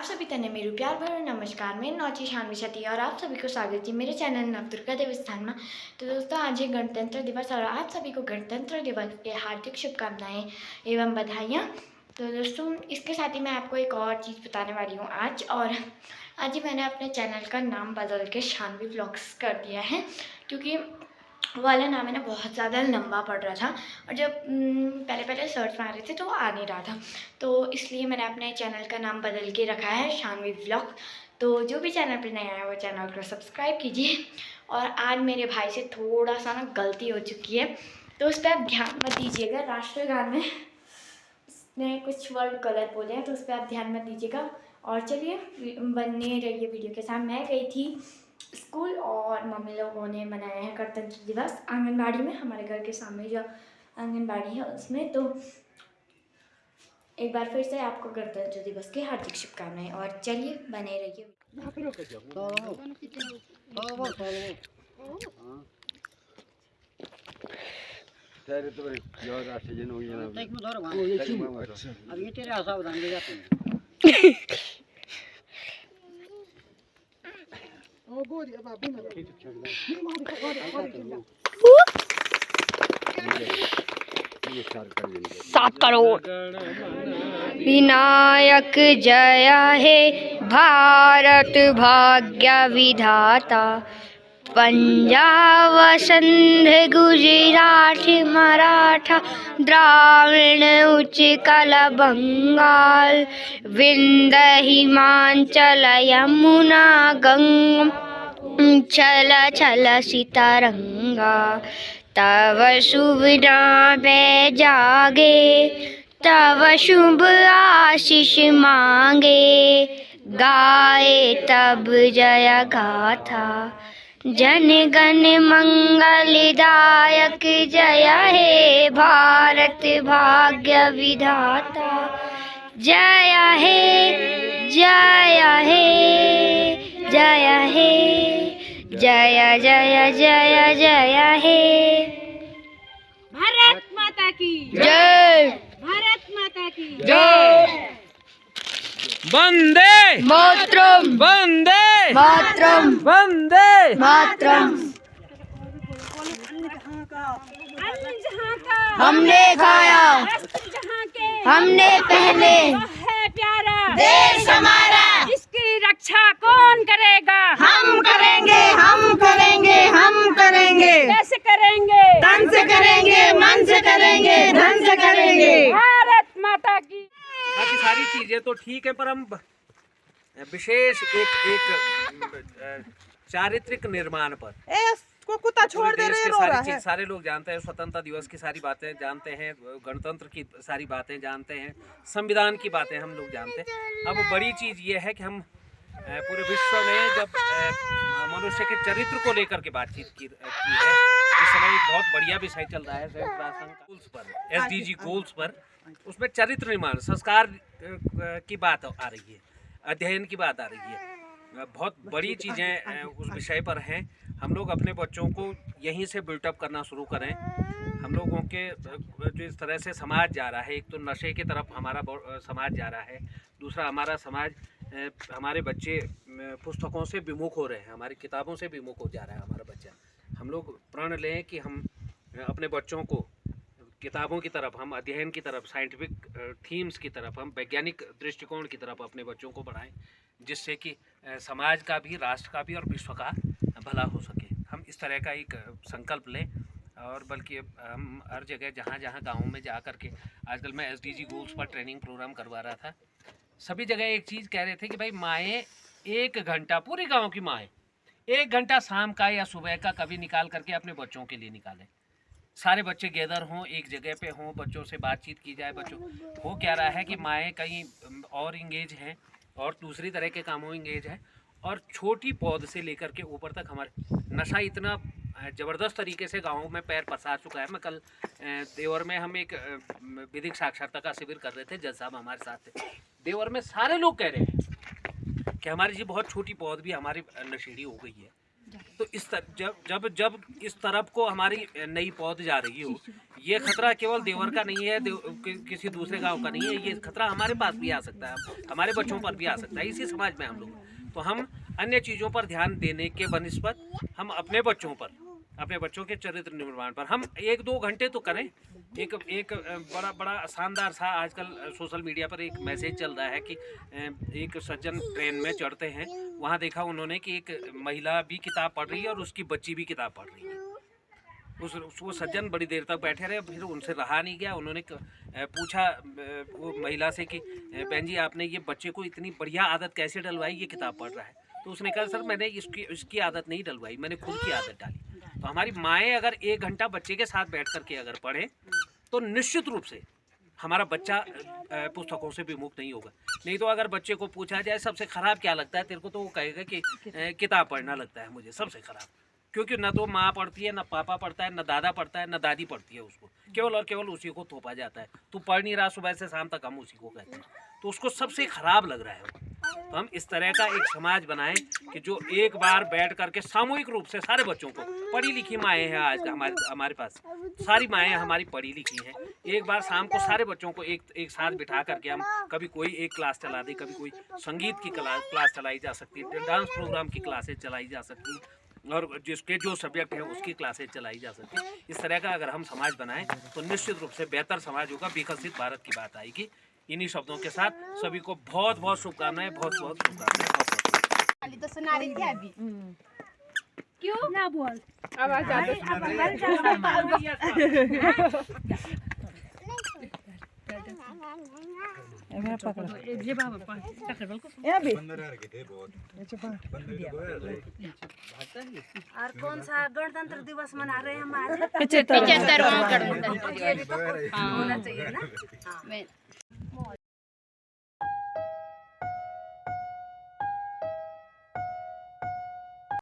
सभी तने मेरू प्यार भरो नमस्कार। मैं नौची शानवी सती और आप सभी को स्वागत है मेरे चैनल नवदुर्गा देवस्थान में। तो दोस्तों, आज है गणतंत्र दिवस और आप सभी को गणतंत्र दिवस के हार्दिक शुभकामनाएं एवं बधाइयाँ। तो दोस्तों, इसके साथ ही मैं आपको एक और चीज़ बताने वाली हूँ आज ही मैंने अपने चैनल का नाम बदल के शानवी व्लॉग्स कर दिया है, क्योंकि वाला नाम है ना बहुत ज़्यादा लंबा पड़ रहा था और जब पहले सर्च मारे थे तो आ नहीं रहा था, तो इसलिए मैंने अपने चैनल का नाम बदल के रखा है शानवी व्लॉग। तो जो भी चैनल पर नया है वो चैनल को सब्सक्राइब कीजिए। और आज मेरे भाई से थोड़ा सा ना गलती हो चुकी है, तो उस पर आप ध्यान मत दीजिएगा। राष्ट्रगान में उसने कुछ वर्ड गलत बोले हैं, तो उस पर आप ध्यान मत दीजिएगा। और चलिए बनने रहिए वीडियो के साथ। मैं गई थी स्कूल और मम्मी लोगों ने मनाया है गणतंत्र दिवस आंगनबाड़ी में, हमारे घर के सामने जो आंगनबाड़ी है उसमें। तो एक बार फिर से आपको गणतंत्र दिवस की हार्दिक शुभकामनाएं और चलिए बने रहिए। विनायक जय हे भारत भाग्य विधाता, पंजाब सिंध गुजरात मराठा द्राविड़ उत्कल बंगाल, विंध्य हिमाचल यमुना गंगा चल चल सीतारंगा। तव शुभ नाम जागे, तव शुभ आशीष मांगे, गाए तब जय गाथा, जन गण मंगलदायक जय हे भारत भाग्य विधाता। जय हे जय हे जय हे जय जय जय जय हे। भारत माता की जय, भारत माता की जय। वंदे मातरम, वंदे मातरम, वंदे मातरम। अन्न जहाँ का हमने खाया, वस्त्र जहाँ के हमने पहने, वह है प्यारा देश हमारा, इसकी रक्षा कौन करेगा? हम करेंगे, हम करेंगे, हम करेंगे। कैसे करेंगे? तन से करेंगे, मन से करेंगे, धन से करेंगे। भारत माता की। बाकी सारी चीजें तो ठीक है, पर हम विशेष एक चारित्रिक निर्माण पर को कुत्ता छोड़ दे रहे रो रहा है। सारे लोग जानते हैं, स्वतंत्रता दिवस की सारी बातें जानते हैं, गणतंत्र की सारी बातें जानते हैं, संविधान की बातें हम लोग जानते हैं। अब बड़ी चीज ये है कि हम पूरे विश्व में जब मनुष्य के चरित्र को लेकर के बातचीत की है। इस समय एक बहुत बढ़िया विषय चल रहा है संयुक्त राष्ट्र संघ गोल्स पर, SDG गोल्स पर। उसमें चरित्र निर्माण, संस्कार की बात आ रही है, अध्ययन की बात आ रही है। बहुत बड़ी चीज़ें उस विषय पर हैं। हम लोग अपने बच्चों को यहीं से बिल्टअप करना शुरू करें। हम लोगों के जो इस तरह से समाज जा रहा है, एक तो नशे की तरफ हमारा समाज जा रहा है, दूसरा हमारा समाज, हमारे बच्चे पुस्तकों से विमुख हो रहे हैं, हमारी किताबों से विमुख हो जा रहा है हमारा बच्चा। हम लोग प्रण लें कि हम अपने बच्चों को किताबों की तरफ, हम अध्ययन की तरफ, साइंटिफिक थीम्स की तरफ, हम वैज्ञानिक दृष्टिकोण की तरफ अपने बच्चों को बढ़ाएं, जिससे कि समाज का भी, राष्ट्र का भी और विश्व का भला हो सके। हम इस तरह का एक संकल्प लें। और बल्कि हम हर जगह जहाँ जहाँ गाँव में जा कर के, आजकल मैं SDG गोल्स पर ट्रेनिंग प्रोग्राम करवा रहा था, सभी जगह एक चीज़ कह रहे थे कि भाई माएँ 1 घंटा, पूरी गाँव की माएँ 1 घंटा शाम का या सुबह का कभी निकाल करके अपने बच्चों के लिए निकालें। सारे बच्चे गैदर हों, एक जगह पे हों, बच्चों से बातचीत की जाए। बच्चों हो क्या रहा है कि माएँ कहीं और इंगेज हैं और दूसरी तरह के कामों इंगेज है, और छोटी पौध से लेकर के ऊपर तक हमारे नशा इतना ज़बरदस्त तरीके से गाँव में पैर पसार चुका है। मैं कल देवर में हम एक विधिक साक्षरता का शिविर कर रहे थे, जज साहब हमारे साथ थे। देवर में सारे लोग कह रहे हैं कि हमारी जी बहुत छोटी पौध भी हमारी नशेड़ी हो गई है। तो इस जब इस तरफ को हमारी नई पौध जा रही हो, ये खतरा केवल देवर का नहीं है, किसी दूसरे गांव का नहीं है, ये खतरा हमारे पास भी आ सकता है, हमारे बच्चों पर भी आ सकता है, इसी समाज में हम लोग। तो हम अन्य चीज़ों पर ध्यान देने के बनिस्बत हम अपने बच्चों पर, अपने बच्चों के चरित्र निर्माण पर हम 1-2 घंटे तो करें। एक बड़ा शानदार सा आजकल सोशल मीडिया पर एक मैसेज चल रहा है कि एक सज्जन ट्रेन में चढ़ते हैं, वहाँ देखा उन्होंने कि एक महिला भी किताब पढ़ रही है और उसकी बच्ची भी किताब पढ़ रही है। वो सज्जन बड़ी देर तक बैठे रहे, फिर उनसे रहा नहीं गया, उन्होंने पूछा वो महिला से कि बहन जी आपने ये बच्चे को इतनी बढ़िया आदत कैसे डलवाई, ये किताब पढ़ रहा है। तो उसने कहा सर मैंने इसकी आदत नहीं डलवाई, मैंने खुद की आदत डाली। तो हमारी माएँ अगर 1 घंटा बच्चे के साथ बैठ कर के अगर पढ़ें तो निश्चित रूप से हमारा बच्चा पुस्तकों से विमुख नहीं होगा। नहीं तो अगर बच्चे को पूछा जाए सबसे ख़राब क्या लगता है तेरे को, तो वो कहेगा कि किताब पढ़ना लगता है मुझे सबसे ख़राब, क्योंकि न तो माँ पढ़ती है, न पापा पढ़ता है, न दादा पढ़ता है, न दादी पढ़ती है। उसको केवल और केवल उसी को थोपा जाता है, तू पढ़ नहीं रहा सुबह से शाम तक, हम उसी को कहते हैं। तो उसको सबसे ख़राब लग रहा है। तो हम इस तरह का एक समाज बनाएं कि जो एक बार बैठ करके सामूहिक रूप से सारे बच्चों को, पढ़ी लिखी माएँ हैं आज हमारे पास, सारी माएँ हमारी पढ़ी लिखी हैं, एक बार शाम को सारे बच्चों को एक साथ बिठा करके हम कभी कोई एक क्लास चला दें, कभी कोई संगीत की क्लास चलाई जा सकती है, डांस प्रोग्राम की क्लासेज चलाई जा सकती है, और जिसके जो सब्जेक्ट है उसकी क्लासेज चलाई जा सकती है। इस तरह का अगर हम समाज बनाएं तो निश्चित रूप से बेहतर समाज होगा, विकसित भारत की बात आएगी। इन्हीं शब्दों के साथ सभी को बहुत बहुत शुभकामनाएं, बहुत बहुत शुभकामनाएं। तो सुना रही थी अभी। क्यों ना बोल आवाज आ और कौन सा गणतंत्र दिवस मना रहे हैं हम आज? 75वां गणतंत्र दिवस होना चाहिए ना।